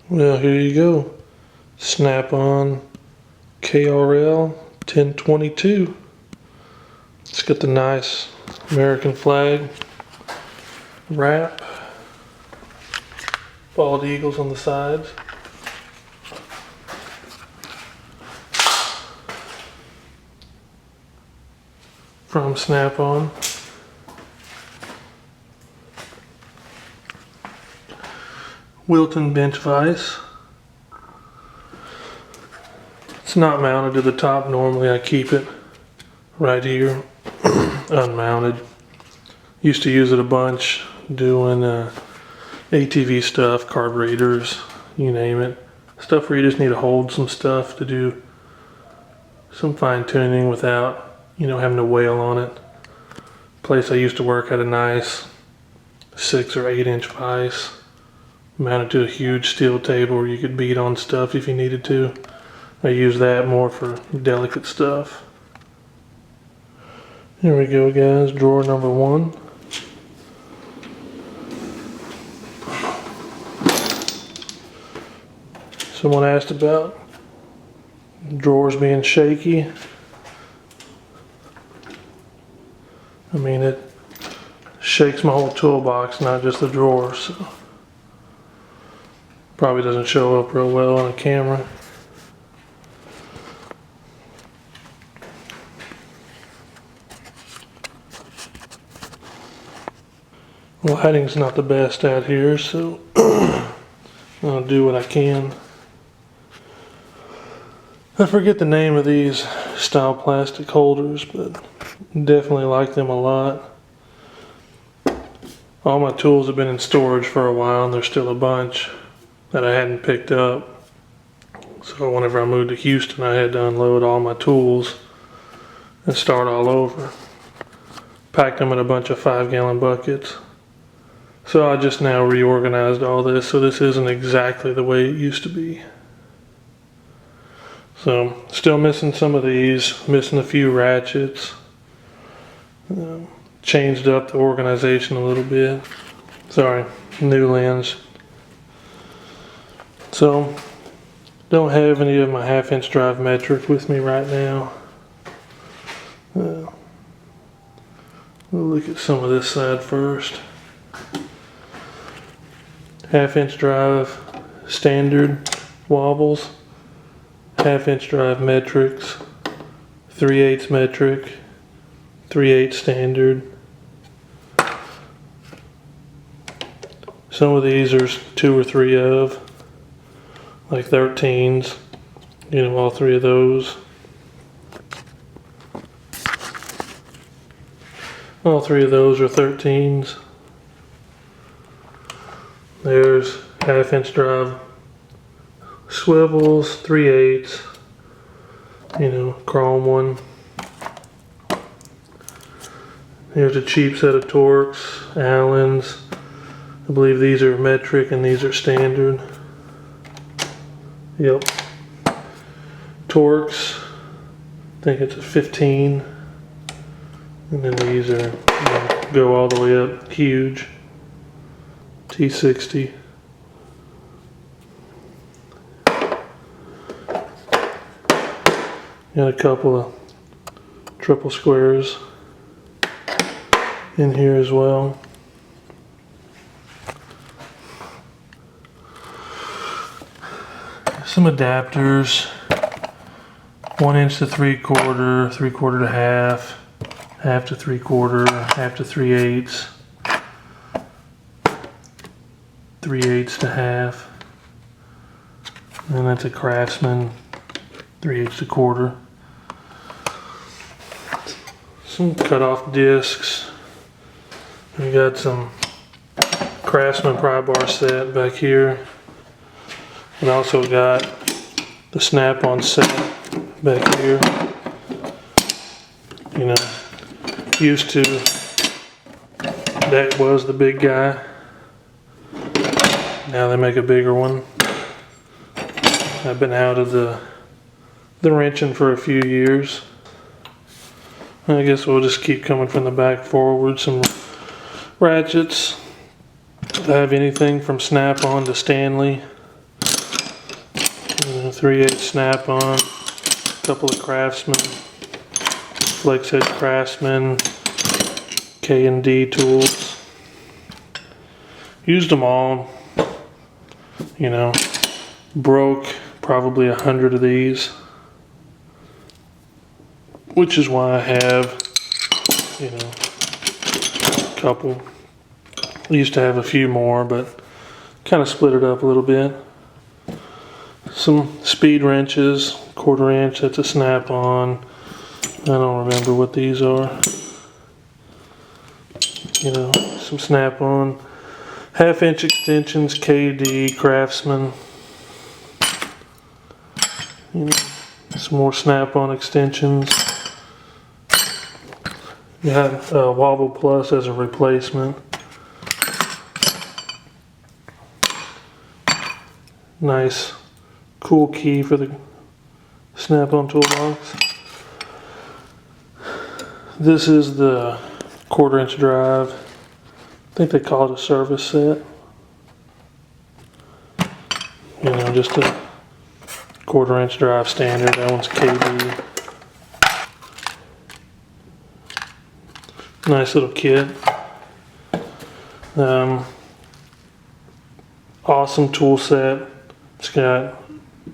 Well, here you go. Snap-on KRL 1022. It's got the nice American flag wrap. Bald eagles on the sides. From Snap-on. Wilton bench vise. It's not mounted to the top. Normally I keep it right here, unmounted. Used to use it a bunch doing ATV stuff, carburetors, you name it. Stuff where you just need to hold some stuff to do some fine tuning without, having to wail on it. Place I used to work had a nice 6 or 8 inch vise mounted to a huge steel table where you could beat on stuff if you needed to. I use that more for delicate stuff. Here we go, guys, drawer number 1. Someone asked about drawers being shaky. I mean, it shakes my whole toolbox, not just the drawer, so probably doesn't show up real well on a camera. Lighting's not the best out here, so I'll do what I can. I forget the name of these style plastic holders, but definitely like them a lot. All my tools have been in storage for a while, and there's still a bunch that I hadn't picked up. So whenever I moved to Houston, I had to unload all my tools and start all over. Packed them in a bunch of 5-gallon buckets. So I just now reorganized all this, so this isn't exactly the way it used to be. So still missing some of these, missing a few ratchets. Changed up the organization a little bit. Sorry, new lens. So don't have any of my 1/2-inch drive metric with me right now. We'll look at some of this side first. 1/2-inch drive standard wobbles, 1/2-inch drive metrics, 3/8 metric, 3/8 standard. Some of these there's 2 or 3 of, like 13s, all 3 of those. All 3 of those are 13s. There's 1/2-inch drive swivels, 3/8, chrome one. Here's a cheap set of Torx, Allens. I believe these are metric and these are standard. Yep. Torx, I think it's a 15. And then these are, go all the way up, huge. T60. Got a couple of triple squares in here as well. Some adapters, 1" to 3/4, 3/4 to 1/2, 1/2 to 3/4, 1/2 to 3/8, 3/8 to 1/2, and that's a Craftsman 3/8 to 1/4. Some cut-off discs. We got some Craftsman pry bar set back here. And also got the Snap-on set back here. Used to, that was the big guy. Now they make a bigger one. I've been out of the wrenching for a few years. I guess we'll just keep coming from the back forward. Some ratchets. I have anything from Snap-on to Stanley. 3/8 Snap-On, a couple of Craftsman, Flex Head Craftsman, K&D tools. Used them all, you know, broke probably 100 of these, which is why I have, you know, a couple. I used to have a few more, but kind of split it up a little bit. Some speed wrenches, 1/4 inch, that's a Snap-On. I don't remember what these are. You know, some Snap-On. 1/2 inch extensions, KD, Craftsman. You know, some more Snap-On extensions. Got Wobble Plus as a replacement. Nice, cool key for the Snap-On Toolbox. This is the 1/4 inch drive. I think they call it a service set. You know, just a 1/4 inch drive standard. That one's KD. Nice little kit. Awesome tool set. It's got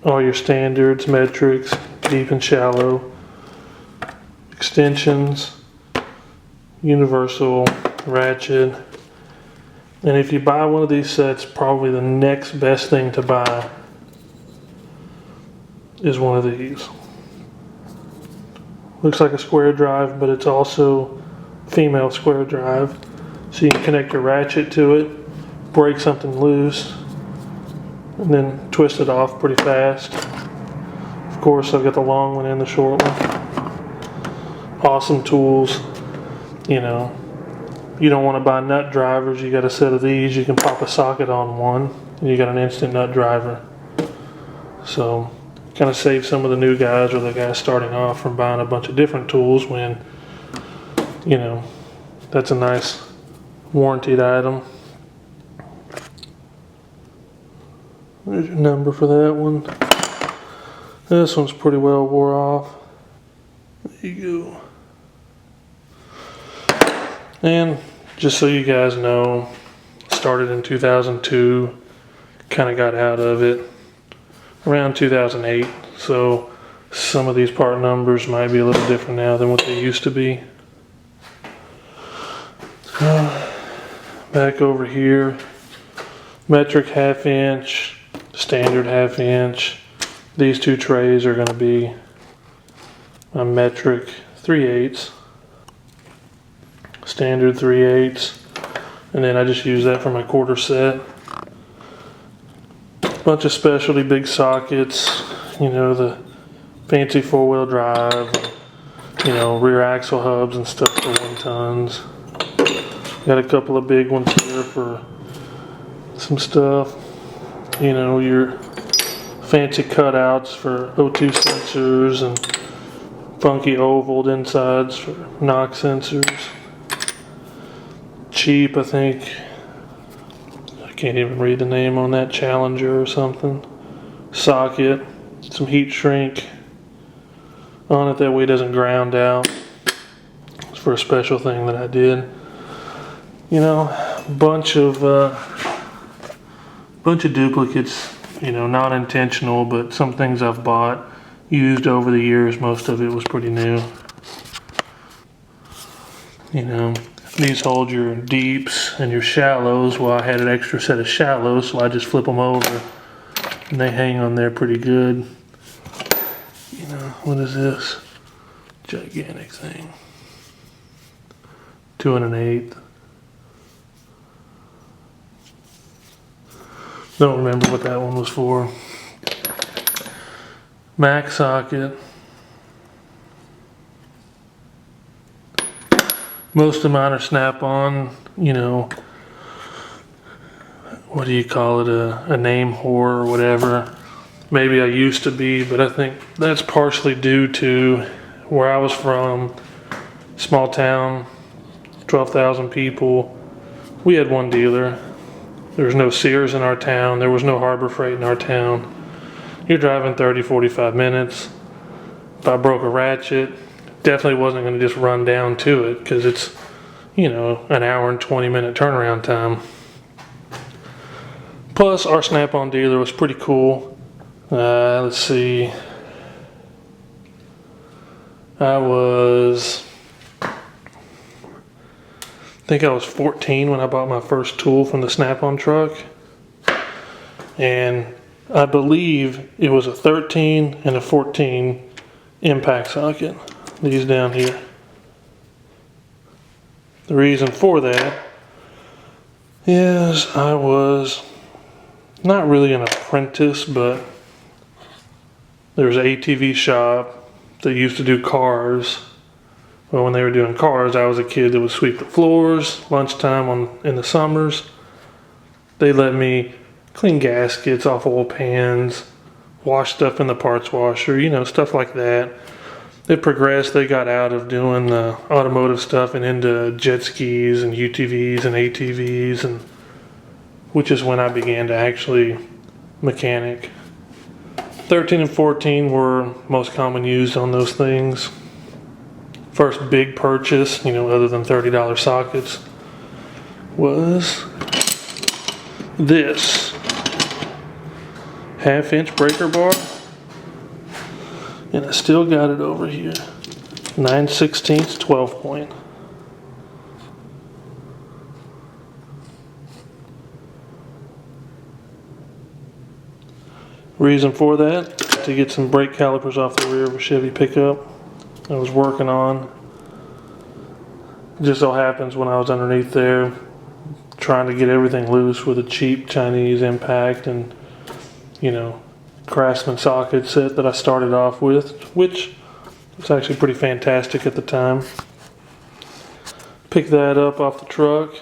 all your standards, metrics, deep and shallow, extensions, universal, ratchet. And if you buy one of these sets, probably the next best thing to buy is one of these. Looks like a square drive, but it's also female square drive. So you can connect your ratchet to it, break something loose, and then twist it off pretty fast. Of course, I've got the long one and the short one. Awesome tools. You know, you don't want to buy nut drivers. You got a set of these. You can pop a socket on one, and you got an instant nut driver. So, kind of save some of the new guys or the guys starting off from buying a bunch of different tools when, you know, that's a nice warranted item. There's your number for that one. This one's pretty well wore off. There you go. And just so you guys know, started in 2002, kind of got out of it around 2008. So some of these part numbers might be a little different now than what they used to be. Back over here, metric 1/2 inch. Standard 1/2 inch. These two trays are going to be a metric 3/8, standard 3/8, and then I just use that for my 1/4 set. Bunch of specialty big sockets, you know, the fancy 4-wheel drive, you know, rear axle hubs and stuff for 1-tons. Got a couple of big ones here for some stuff. You know, your fancy cutouts for O2 sensors and funky ovaled insides for knock sensors. Cheap, I think. I can't even read the name on that, Challenger or something. Socket, some heat shrink on it, that way it doesn't ground out. It's for a special thing that I did. You know, bunch of duplicates, you know, not intentional, but some things I've bought, used over the years. Most of it was pretty new. You know, these hold your deeps and your shallows. Well, I had an extra set of shallows, so I just flip them over and they hang on there pretty good. You know, what is this? Gigantic thing. 2 1/8. Don't remember what that one was for. Mac socket. Most of mine are Snap-on, you know, what do you call it, a name whore or whatever. Maybe I used to be, but I think that's partially due to where I was from, small town, 12,000 people. We had one dealer. There was no Sears in our town. There was no Harbor Freight in our town. you're driving 30, 45 minutes. If I broke a ratchet, definitely wasn't going to just run down to it because it's, you know, an hour and 20-minute turnaround time. Plus, our Snap-on dealer was pretty cool. Let's see. I think I was 14 when I bought my first tool from the Snap-on truck. And I believe it was a 13 and a 14 impact socket. These down here. The reason for that is I was not really an apprentice, but there was an ATV shop that used to do cars. Well, when they were doing cars, I was a kid that would sweep the floors, lunchtime in the summers. They let me clean gaskets off oil pans, wash stuff in the parts washer, you know, stuff like that. It progressed. They got out of doing the automotive stuff and into jet skis and UTVs and ATVs, and which is when I began to actually mechanic. 13 and 14 were most common used on those things. First big purchase, you know, other than $30 sockets, was this 1/2-inch breaker bar. And I still got it over here. 9/16 12 point. Reason for that, to get some brake calipers off the rear of a Chevy pickup I was working on. It just so happens when I was underneath there trying to get everything loose with a cheap Chinese impact and, you know, Craftsman socket set that I started off with, which was actually pretty fantastic at the time. Picked that up off the truck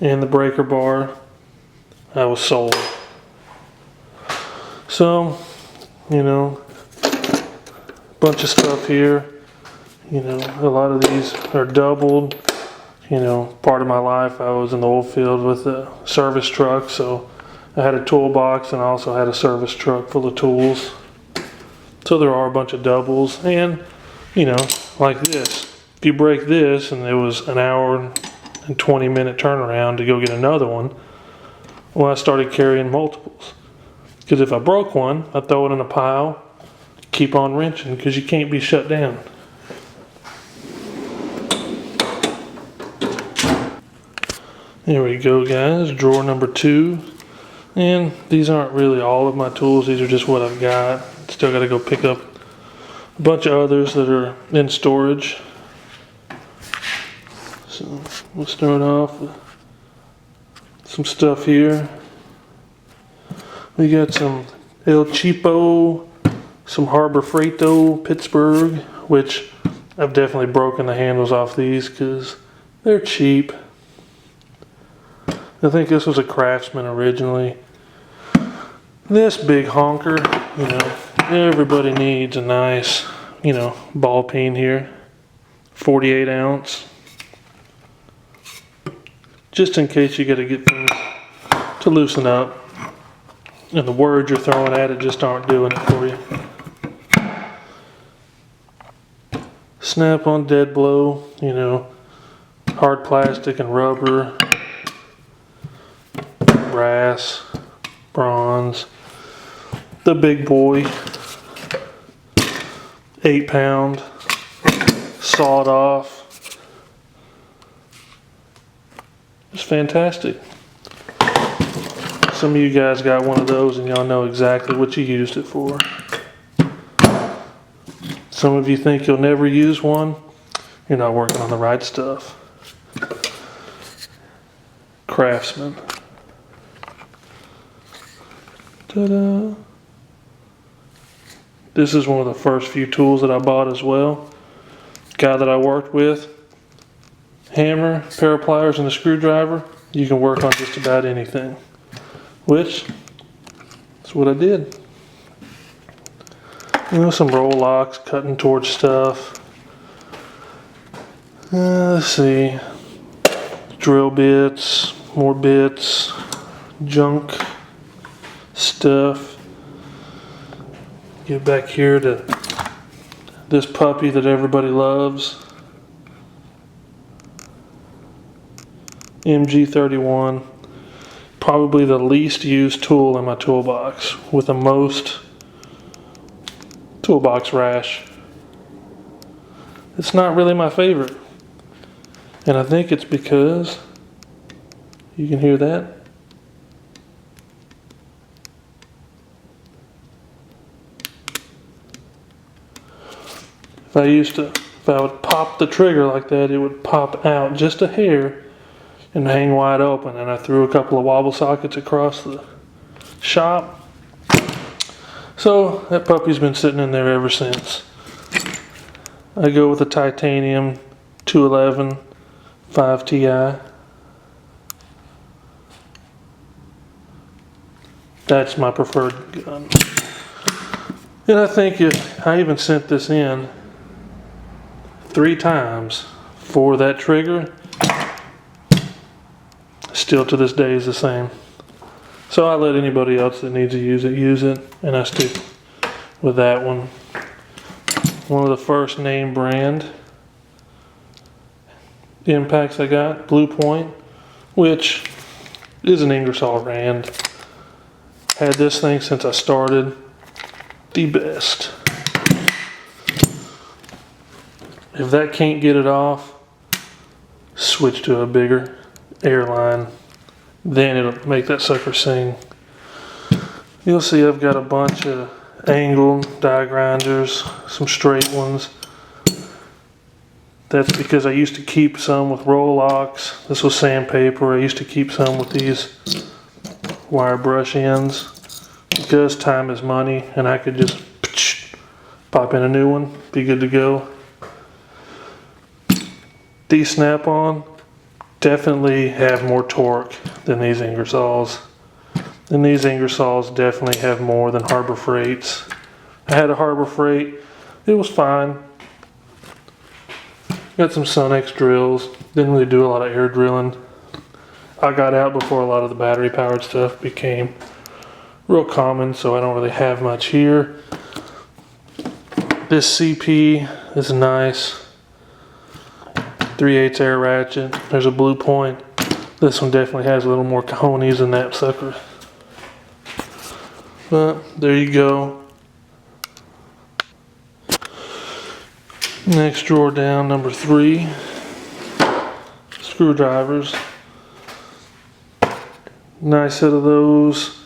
and the breaker bar. I was sold. So, you know, bunch of stuff here. You know, a lot of these are doubled. You know, part of my life I was in the oil field with a service truck, so I had a toolbox and I also had a service truck full of tools. So there are a bunch of doubles, and you know, like this. If you break this and it was an hour and 20-minute turnaround to go get another one, well, I started carrying multiples. Because if I broke one, I'd throw it in a pile, keep on wrenching because you can't be shut down. There we go, guys, drawer number 2. And these aren't really all of my tools, these are just what I've got. Still got to go pick up a bunch of others that are in storage. So we'll start off with some stuff here. We got some El Cheapo, some Harbor Freighto, Pittsburgh, which I've definitely broken the handles off these because they're cheap. I think this was a Craftsman originally. This big honker, you know, everybody needs a nice, you know, ball peen here. 48 ounce. Just in case you got to get things to loosen up and the words you're throwing at it just aren't doing it for you. Snap-on dead blow, you know, hard plastic and rubber, brass, bronze. The big boy, 8-pound, sawed off. It's fantastic. Some of you guys got one of those and y'all know exactly what you used it for. Some of you think you'll never use one. You're not working on the right stuff. Craftsman. Ta-da! This is one of the first few tools that I bought as well. Guy that I worked with. Hammer, pair of pliers, and a screwdriver. You can work on just about anything. Which is what I did. You know, some roll locks, cutting torch stuff. Let's see. Drill bits, more bits, junk stuff. Get back here to this puppy that everybody loves. MG31. Probably the least used tool in my toolbox with the most toolbox rash. It's not really my favorite. And I think it's because, you can hear that? If I would pop the trigger like that, it would pop out just a hair and hang wide open. And I threw a couple of wobble sockets across the shop. So that puppy's been sitting in there ever since. I go with a titanium 211 5 Ti. That's my preferred gun. And I think I even sent this in 3 times for that trigger. Still to this day is the same. So I let anybody else that needs to use it, and I stick with that one. One of the first name brand impacts I got, Blue Point, which is an Ingersoll Rand. Had this thing since I started. The best. If that can't get it off, switch to a bigger airline. Then it'll make that sucker sing. You'll see I've got a bunch of angled die grinders, some straight ones. That's because I used to keep some with roll locks. This was sandpaper. I used to keep some with these wire brush ends because time is money and I could just pop in a new one, be good to go. These Snap-On definitely have more torque than these Ingersolls. And these Ingersolls definitely have more than Harbor Freight's. I had a Harbor Freight. It was fine. Got some Sunex drills. Didn't really do a lot of air drilling. I got out before a lot of the battery powered stuff became real common, so I don't really have much here. This CP is nice. 3/8 air ratchet. There's a Blue Point. This one definitely has a little more cojones than that sucker. But there you go. Next drawer down, number 3. Screwdrivers. Nice set of those.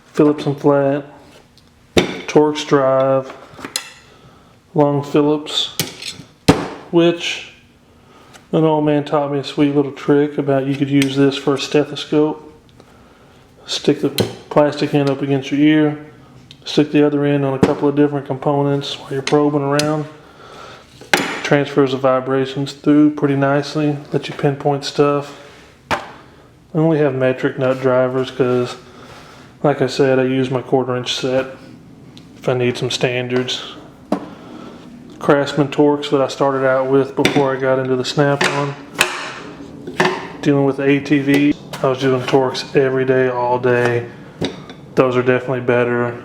Phillips and flat. Torx drive. Long Phillips. Which an old man taught me a sweet little trick about you could use this for a stethoscope. Stick the plastic end up against your ear. Stick the other end on a couple of different components while you're probing around. Transfers the vibrations through pretty nicely. Let you pinpoint stuff. I only have metric nut drivers because, like I said, I use my 1/4 inch set if I need some standards. Craftsman Torx that I started out with before I got into the Snap-On. Dealing with the ATV, I was doing Torx every day, all day. Those are definitely better.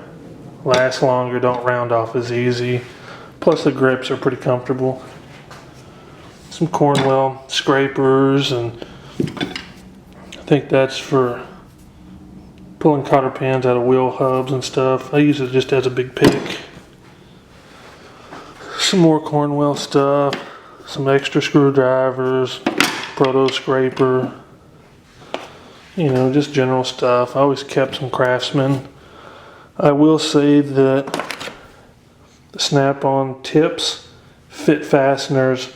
Last longer, don't round off as easy. Plus the grips are pretty comfortable. Some Cornwell scrapers, and I think that's for pulling cotter pins out of wheel hubs and stuff. I use it just as a big pick. Some more Cornwell stuff, some extra screwdrivers, proto scraper, you know, just general stuff. I always kept some Craftsman. I will say that the Snap-On tips fit fasteners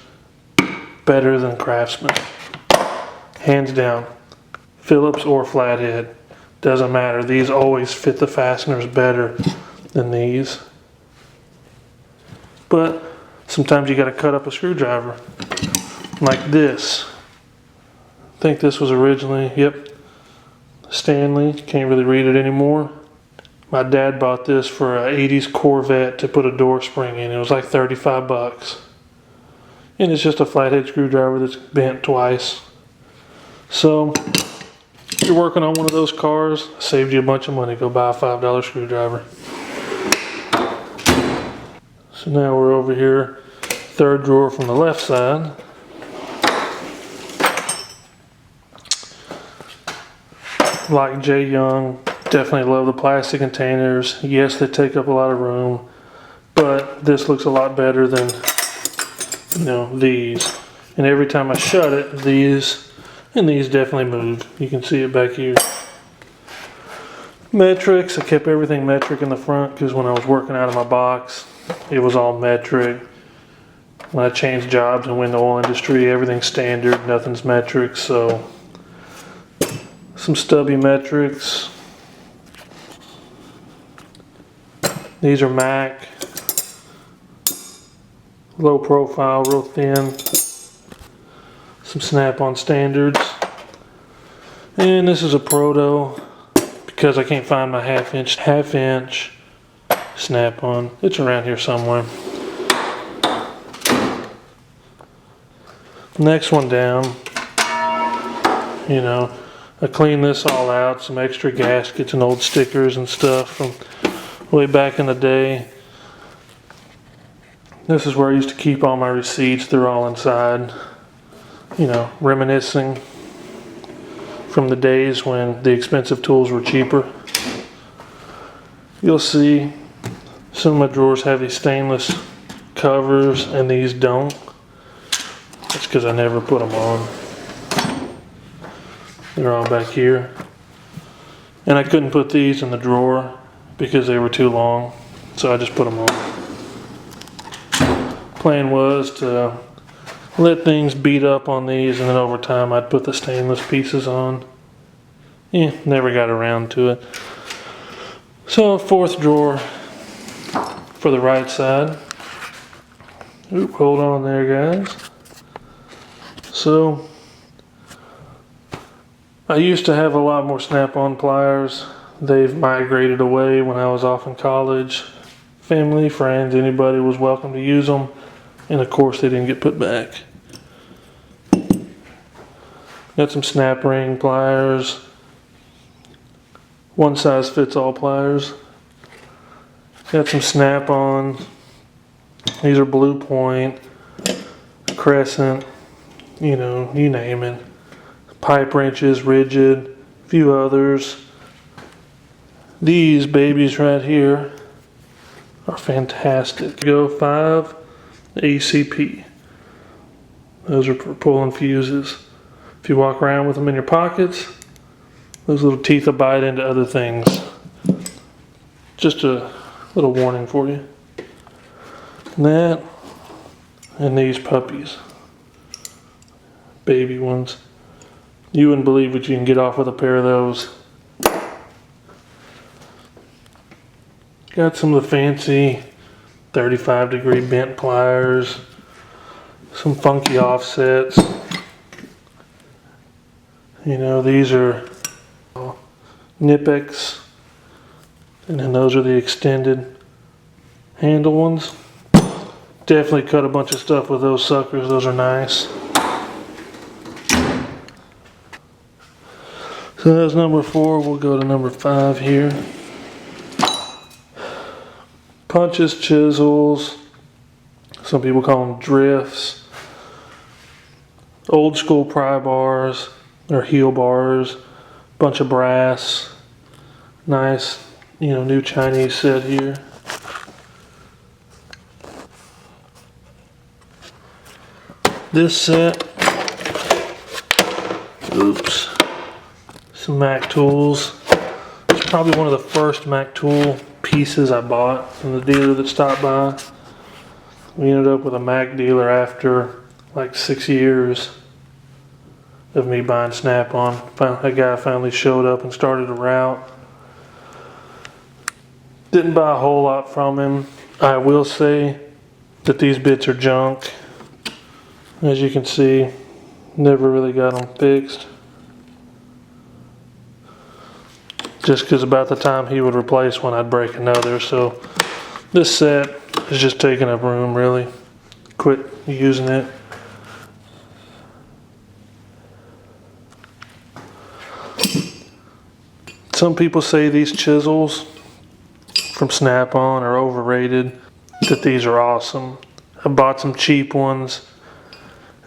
better than Craftsman. Hands down. Phillips or flathead, doesn't matter. These always fit the fasteners better than these. But sometimes you got to cut up a screwdriver like this. I think this was originally, yep, Stanley. Can't really read it anymore. My dad bought this for an 80s Corvette to put a door spring in. It was like 35 bucks. And it's just a flathead screwdriver that's bent twice. So if you're working on one of those cars, saved you a bunch of money. Go buy a $5 screwdriver. So now we're over here, third drawer from the left side. Like Jay Young, definitely love the plastic containers. Yes, they take up a lot of room, but this looks a lot better than, you know, these. And every time I shut it, these definitely move. You can see it back here. Metrics, I kept everything metric in the front because when I was working out of my box, it was all metric. When I changed jobs and went in the oil industry, everything's standard, nothing's metric, so some stubby metrics. These are Mac. Low profile, real thin. Some Snap-on standards. And this is a Proto because I can't find my half inch Snap-on. It's around here somewhere. Next one down, you know, I cleaned this all out, some extra gaskets and old stickers and stuff from way back in the day. This is where I used to keep all my receipts. They're all inside, you know, reminiscing from the days when the expensive tools were cheaper. You'll see some of my drawers have these stainless covers and these don't. That's because I never put them on. They're all back here. And I couldn't put these in the drawer because they were too long, so I just put them on. Plan was to let things beat up on these, and then over time I'd put the stainless pieces on. Never got around to it. So fourth drawer for the right side. Oop, hold on there, guys. So I used to have a lot more Snap-on pliers. They've migrated away when I was off in college. Family, friends, anybody was welcome to use them. And of course they didn't get put back. Got some snap ring pliers. One size fits all pliers. Got some Snap-on. These are Blue Point, Crescent, you know, you name it. Pipe wrenches, Rigid, a few others. These babies right here are fantastic. Go 5 ACP. Those are for pulling fuses. If you walk around with them in your pockets, those little teeth will bite into other things. Just a little warning for you. That and these puppies. Baby ones. You wouldn't believe what you can get off with a pair of those. Got some of the fancy 35-degree bent pliers. Some funky offsets. You know, these are Nipex. And then those are the extended handle ones. Definitely cut a bunch of stuff with those suckers. Those are nice. So that's number 4. We'll go to number 5 here. Punches, chisels. Some people call them drifts. Old school pry bars or heel bars. Bunch of brass. Nice, you know, new Chinese set here. This set. Oops. Some Mac tools. It's probably one of the first Mac tool pieces I bought from the dealer that stopped by. We ended up with a Mac dealer after like 6 years of me buying Snap-on. A guy finally showed up and started a route. Didn't buy a whole lot from him. I will say that these bits are junk. As you can see, never really got them fixed. Just because about the time he would replace one, I'd break another. So this set is just taking up room, really. Quit using it. Some people say these chisels from Snap-on are overrated. that these are awesome. I bought some cheap ones.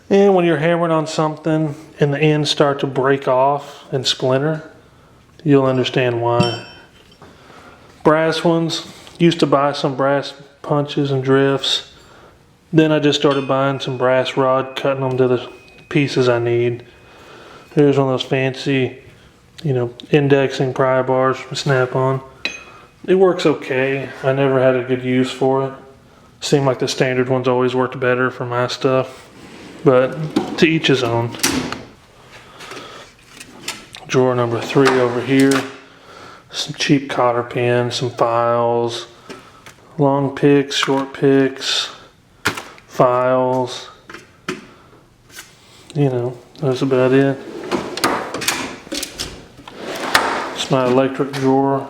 And when you're hammering on something and the ends start to break off and splinter, you'll understand why. Brass ones, used to buy some brass punches and drifts. Then I just started buying some brass rod, cutting them to the pieces I need. Here's one of those fancy, indexing pry bars from Snap-On. It works okay. I never had a good use for it. Seemed like the standard ones always worked better for my stuff, but to each his own. Drawer number 3 over here. Some cheap cotter pins, some files, long picks, short picks, files. That's about it. It's my electric drawer.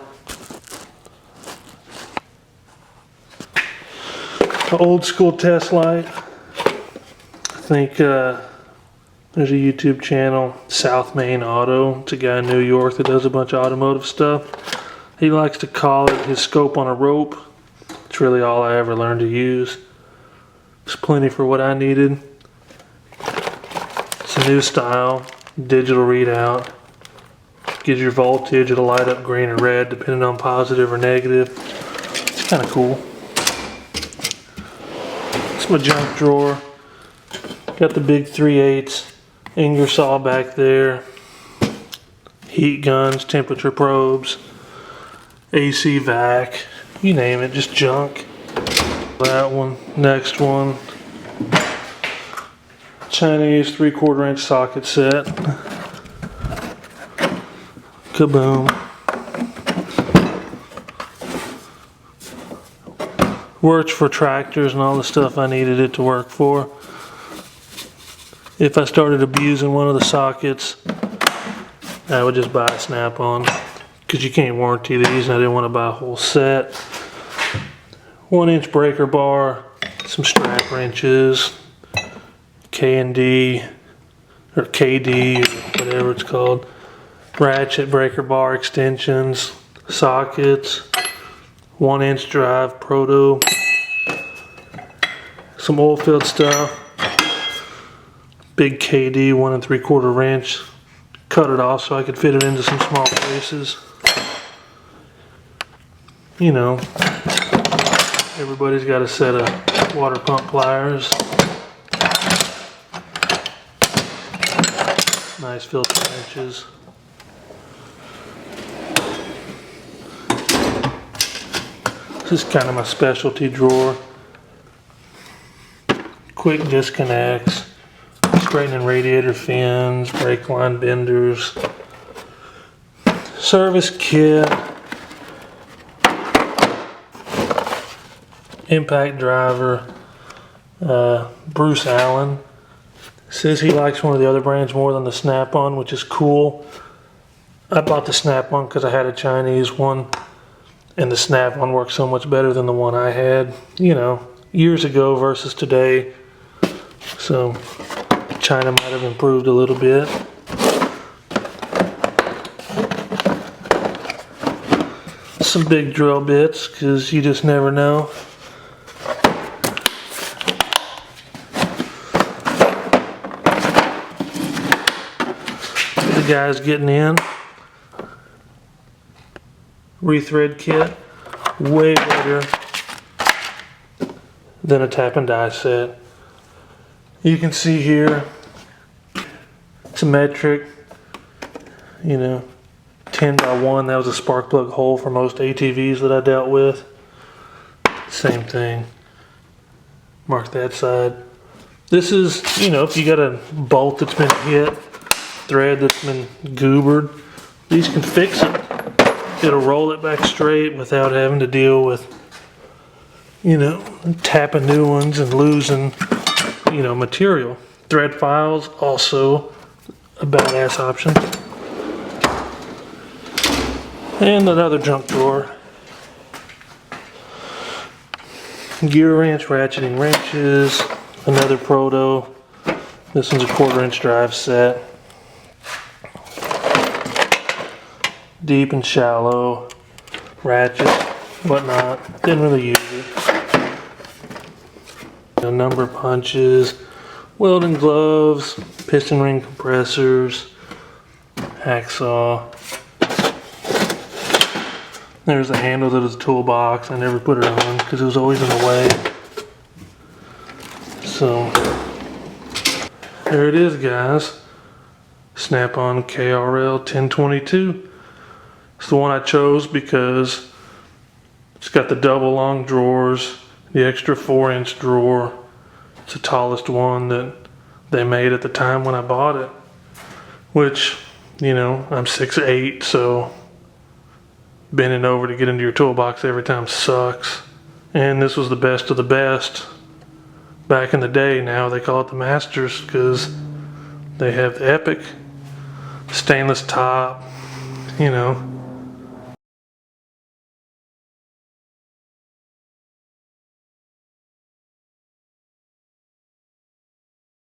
An old school test light. I think there's a YouTube channel, South Main Auto. It's a guy in New York that does a bunch of automotive stuff. He likes to call it his scope on a rope. It's really all I ever learned to use. It's plenty for what I needed. It's a new style, digital readout. Gives your voltage, it'll light up green or red depending on positive or negative. It's kind of cool. It's my junk drawer. Got the big 3/8 Ingersoll back there. Heat guns, temperature probes, AC vac, you name it, just junk. That one, next one. Chinese 3/4 inch socket set. Kaboom. Works for tractors and all the stuff I needed it to work for. If I started abusing one of the sockets, I would just buy a Snap-On, because you can't warranty these and I didn't want to buy a whole set. 1-inch breaker bar, some strap wrenches, K&D or KD or whatever it's called, ratchet breaker bar extensions, sockets, 1-inch drive proto, some oil field stuff, big KD 1 3/4 wrench, cut it off so I could fit it into some small places. Everybody's got a set of water pump pliers. Nice filter wrenches. This is kind of my specialty drawer. Quick disconnects, straightening radiator fins, brake line benders, service kit, impact driver. Bruce Allen says he likes one of the other brands more than the Snap-On, which is cool. I bought the Snap-On because I had a Chinese one, and the Snap-On works so much better than the one I had, years ago versus today. So China might have improved a little bit. Some big drill bits, because you just never know. The guy's getting in. Rethread kit, way better than a tap and die set. You can see here, it's a metric, 10 by 1. That was a spark plug hole for most ATVs that I dealt with. Same thing. Mark that side. This is, if you got a bolt that's been hit, thread that's been goobered, these can fix it. It'll roll it back straight without having to deal with, tapping new ones and losing, material. Thread files, also a badass option. And another junk drawer. Gear wrench, ratcheting wrenches, another proto. This one's a 1/4 inch drive set. Deep and shallow, ratchet, whatnot. Didn't really use it. A number of punches, welding gloves, piston ring compressors, hacksaw. There's a handle to the toolbox. I never put it on because it was always in the way. So there it is, guys. Snap-on KRL 1022. It's the one I chose because it's got the double long drawers, the extra 4-inch drawer. It's the tallest one that they made at the time when I bought it. Which, you know, I'm 6'8", so bending over to get into your toolbox every time sucks. And this was the best of the best. Back in the day, now they call it the Masters because they have the epic stainless top, you know.